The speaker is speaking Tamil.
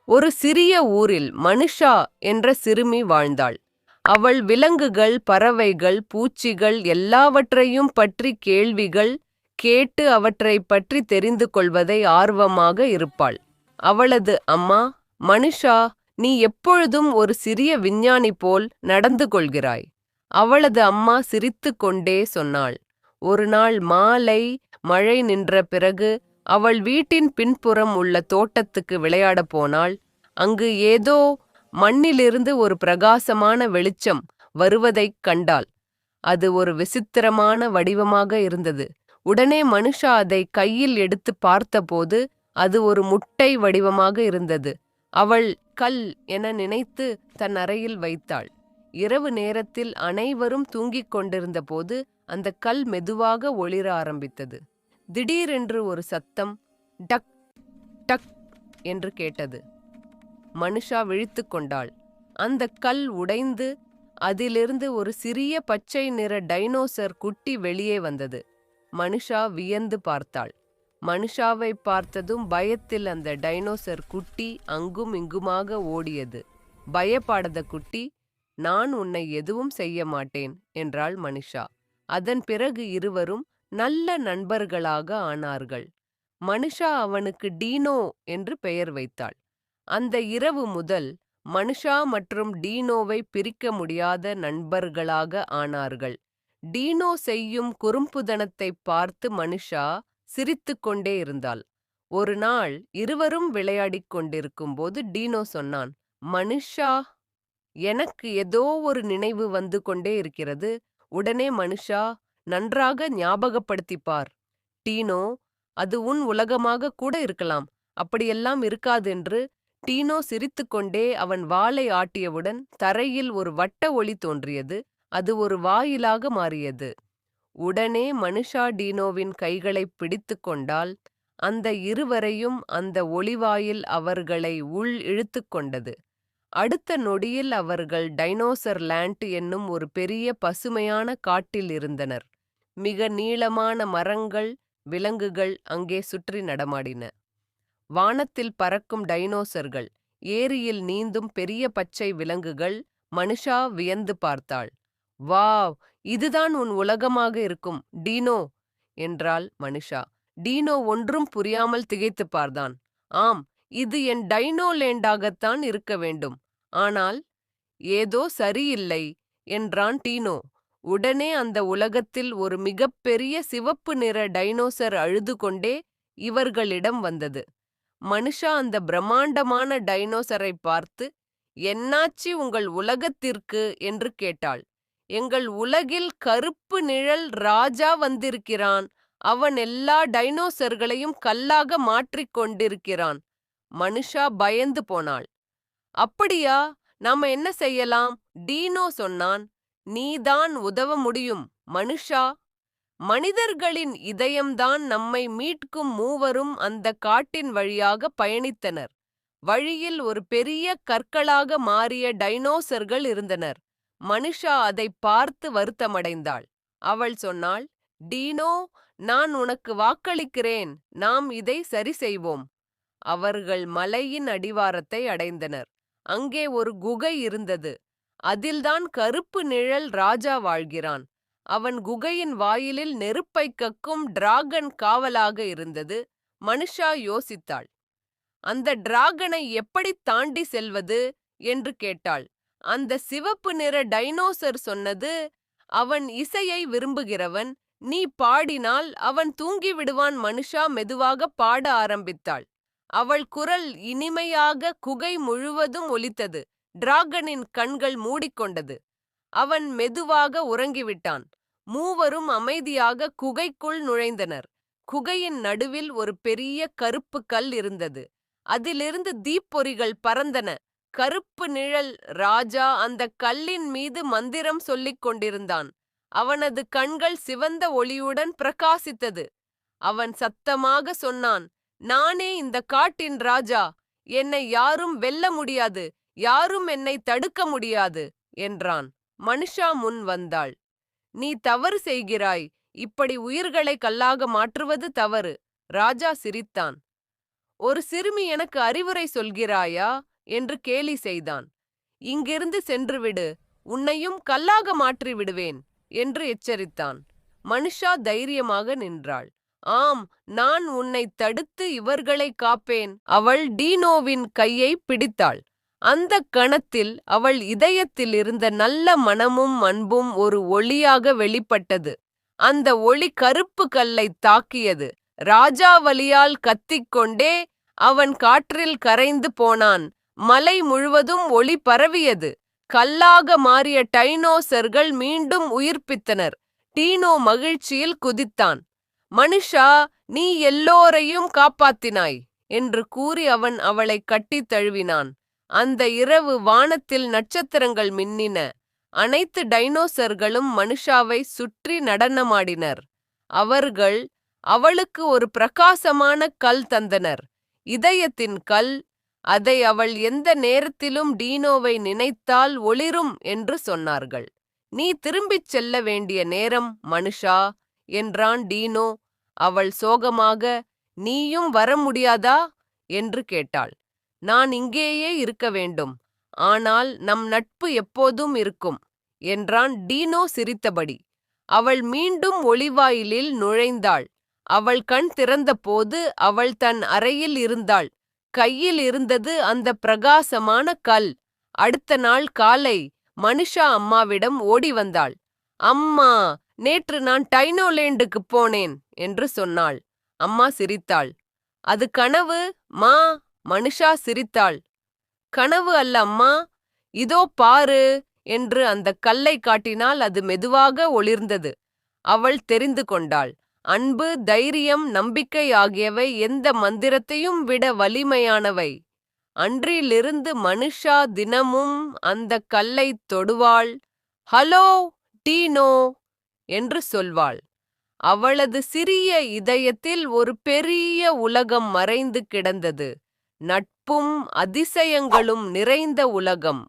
ஒரு சிறிய ஊரில் மனுஷா என்ற சிறுமி வாழ்ந்தாள். அவள் விலங்குகள், பறவைகள், பூச்சிகள் எல்லாவற்றையும் பற்றி கேள்விகள் கேட்டு அவற்றைப் பற்றி தெரிந்து கொள்வதை ஆர்வமாக இருப்பாள். அவளது அம்மா, மனுஷா, நீ எப்பொழுதும் ஒரு சிறிய விஞ்ஞானி போல் நடந்து கொள்கிறாய். அவளது அம்மா சிரித்துக் கொண்டே சொன்னாள். ஒரு நாள் மாலை மழை நின்ற பிறகு அவள் வீட்டின் பின்புறம் உள்ள தோட்டத்துக்கு விளையாடப் போனாள். அங்கு ஏதோ மண்ணிலிருந்து ஒரு பிரகாசமான வெளிச்சம் வருவதைக் கண்டாள். அது ஒரு விசித்திரமான வடிவமாக இருந்தது. உடனே மனுஷா அதை கையில் எடுத்து பார்த்தபோது அது ஒரு முட்டை வடிவமாக இருந்தது. அவள் கல் என நினைத்து தன் அறையில் வைத்தாள். இரவு நேரத்தில் அனைவரும் தூங்கிக் கொண்டிருந்த போது அந்த கல் மெதுவாக ஒளிர ஆரம்பித்தது. திடீரென்று ஒரு சத்தம் டக் டக் என்று கேட்டது. மனுஷா விழித்து கொண்டாள். அந்த கல் உடைந்து அதிலிருந்து ஒரு சிறிய பச்சை நிற டைனோசர் குட்டி வெளியே வந்தது. மனுஷா வியந்து பார்த்தாள். மனுஷாவை பார்த்ததும் பயத்தில் அந்த டைனோசர் குட்டி அங்கும் இங்குமாக ஓடியது. பயப்படாத குட்டி, நான் உன்னை எதுவும் செய்ய மாட்டேன் என்றாள் மனுஷா. அதன் பிறகு இருவரும் நல்ல நண்பர்களாக ஆனார்கள். மனுஷா அவனுக்கு டீனோ என்று பெயர் வைத்தாள். அந்த இரவு முதல் மனுஷா மற்றும் டீனோவை பிரிக்க முடியாத நண்பர்களாக ஆனார்கள். டீனோ செய்யும் குறும்புத்தனத்தை பார்த்து மனுஷா சிரித்துக் கொண்டே இருந்தாள். ஒரு நாள் இருவரும் விளையாடிக் கொண்டிருக்கும் போது டீனோ சொன்னான், மனுஷா, எனக்கு ஏதோ ஒரு நினைவு வந்து கொண்டே இருக்கிறது. உடனே மனுஷா, நன்றாக ஞாபகப்படுத்திப் பார். டீனோ, அது உன் உலகமாக கூட இருக்கலாம். அப்படியெல்லாம் இருக்காதென்று டீனோ சிரித்துக்கொண்டே அவன் வாலை ஆட்டியவுடன் தரையில் ஒரு வட்ட ஒளி தோன்றியது. அது ஒரு வாயிலாக மாறியது. உடனே மனுஷா டீனோவின் கைகளை பிடித்து கொண்டால் அந்த இருவரையும் அந்த ஒளிவாயில் அவர்களை உள் இழுத்து கொண்டது. அடுத்த நொடியில் அவர்கள் டைனோசர் லேண்ட் என்னும் ஒரு பெரிய பசுமையான காட்டில் இருந்தனர். மிக நீளமான மரங்கள், விலங்குகள் அங்கே சுற்றி நடமாடின. வானத்தில் பறக்கும் டைனோசர்கள், ஏரியில் நீந்தும் பெரிய பச்சை விலங்குகள். மனுஷா வியந்து பார்த்தாள். வாவ், இதுதான் உன் உலகமாக இருக்கும் டீனோ என்றாள் மனுஷா. டீனோ ஒன்றும் புரியாமல் திகைத்து பார்த்தான். ஆம், இது என் டைனோ லேண்டாகத்தான் இருக்க வேண்டும். ஆனால் ஏதோ சரியில்லை என்றான் டீனோ. உடனே அந்த உலகத்தில் ஒரு மிகப்பெரிய சிவப்பு நிற டைனோசர் அழுது கொண்டே இவர்களிடம் வந்தது. மனுஷா அந்த பிரம்மாண்டமான டைனோசரை பார்த்து, என்னாச்சு உங்கள் உலகத்திற்கு என்று கேட்டாள். எங்கள் உலகில் கருப்பு நிழல் ராஜா வந்திருக்கிறான். அவன் எல்லா டைனோசர்களையும் கல்லாக மாற்றிக் கொண்டிருக்கிறான். மனுஷா பயந்து போனாள். அப்படியா, நாம என்ன செய்யலாம்? டீனோ சொன்னான். நீதான் உதவ முடியும் மனுஷா. மனிதர்களின் இதயம்தான் நம்மை மீட்கும். மூவரும் அந்த காட்டின் வழியாக பயணித்தனர். வழியில் ஒரு பெரிய கற்களாக மாறிய டைனோசர்கள் இருந்தனர். மனுஷா அதை பார்த்து வருத்தமடைந்தாள். அவள் சொன்னாள், டீனோ, நான் உனக்கு வாக்களிக்கிறேன், நாம் இதை சரி செய்வோம். அவர்கள் மலையின் அடிவாரத்தை அடைந்தனர். அங்கே ஒரு குகை இருந்தது. அதில்தான் கருப்பு நிழல் ராஜா வாழ்கிறான். அவன் குகையின் வாயிலில் நெருப்பை கக்கும் டிராகன் காவலாக இருந்தது. மனுஷா யோசித்தாள். அந்த டிராகனை எப்படி தாண்டி செல்வது என்று கேட்டாள். அந்த சிவப்பு நிற டைனோசர் சொன்னது, அவன் இசையை விரும்புகிறவன், நீ பாடினால் அவன் தூங்கி விடுவான். மனுஷா மெதுவாக பாட ஆரம்பித்தாள். அவள் குரல் இனிமையாக குகை முழுவதும் ஒலித்தது. டிராகனின் கண்கள் மூடிக்கொண்டது. அவன் மெதுவாக உறங்கிவிட்டான். மூவரும் அமைதியாக குகைக்குள் நுழைந்தனர். குகையின் நடுவில் ஒரு பெரிய கருப்பு கல் இருந்தது. அதிலிருந்து தீப்பொறிகள் பறந்தன. கருப்பு நிழல் ராஜா அந்த கல்லின் மீது மந்திரம் சொல்லிக் கொண்டிருந்தான். அவனது கண்கள் சிவந்த ஒளியுடன் பிரகாசித்தது. அவன் சத்தமாக சொன்னான், நானே இந்த காட்டின் ராஜா. என்னை யாரும் வெல்ல முடியாது, யாரும் என்னை தடுக்க முடியாது என்றான். மனுஷா முன் வந்தாள். நீ தவறு செய்கிறாய். இப்படி உயிர்களை கல்லாக மாற்றுவது தவறு. ராஜா சிரித்தான். ஒரு சிறுமி எனக்கு அறிவுரை சொல்கிறாயா என்று கேலி செய்தான். இங்கிருந்து சென்றுவிடு, உன்னையும் கல்லாக மாற்றி விடுவேன் என்று எச்சரித்தான். மனுஷா தைரியமாக நின்றாள். ஆம், நான் உன்னை தடுத்து இவர்களை காப்பேன். அவள் டீனோவின் கையை பிடித்தாள். அந்த கணத்தில் அவள் இதயத்தில் இருந்த நல்ல மனமும் அன்பும் ஒரு ஒளியாக வெளிப்பட்டது. அந்த ஒளி கருப்பு கல்லை தாக்கியது. ராஜா வலியால் கத்திக்கொண்டே அவன் காற்றில் கரைந்து போனான். மலை முழுவதும் ஒளி பரவியது. கல்லாக மாறிய டைனோசர்கள் மீண்டும் உயிர்ப்பித்தனர். டீனோ மகிழ்ச்சியில் குதித்தான். மனுஷா, நீ எல்லோரையும் காப்பாத்தினாய் என்று கூறி அவன் அவளை கட்டித் தழுவினான். அந்த இரவு வானத்தில் நட்சத்திரங்கள் மின்னின. அனைத்து டைனோசர்களும் மனுஷாவை சுற்றி நடனமாடினர். அவர்கள் அவளுக்கு ஒரு பிரகாசமான கல் தந்தனர். இதயத்தின் கல். அதை அவள் எந்த நேரத்திலும் டீனோவை நினைத்தால் ஒளிரும் என்று சொன்னார்கள். நீ திரும்பிச் செல்ல வேண்டிய நேரம் மனுஷா என்றான் டீனோ. அவள் சோகமாக, நீயும் வர முடியாதா என்று கேட்டாள். நான் இங்கேயே இருக்க வேண்டும், ஆனால் நம் நட்பு எப்போதும் இருக்கும் என்றான் டீனோ சிரித்தபடி. அவள் மீண்டும் ஒளிவாயிலில் நுழைந்தாள். அவள் கண் திறந்தபோது அவள் தன் அறையில் இருந்தாள். கையில் இருந்தது அந்த பிரகாசமான கல். அடுத்த நாள் காலை மனுஷா அம்மாவிடம் ஓடி வந்தாள். அம்மா, நேற்று நான் டைனோலேண்டுக்கு போனேன் என்று சொன்னாள். அம்மா சிரித்தாள். அது கனவு மா. மனுஷா சிரித்தாள். கனவு அல்ல அம்மா, இதோ பாரு என்று அந்த கல்லை காட்டினால் அது மெதுவாக ஒளிர்ந்தது. அவள் தெரிந்து கொண்டாள். அன்பு, தைரியம், நம்பிக்கை ஆகியவை எந்த மந்திரத்தையும் விட வலிமையானவை. அன்றிலிருந்து மனுஷா தினமும் அந்த கல்லை தொடுவாள். ஹலோ டீனோ என்று சொல்வாள். அவளது சிறிய இதயத்தில் ஒரு பெரிய உலகம் மறைந்து கிடந்தது. நட்பும் அதிசயங்களும் நிறைந்த உலகம்.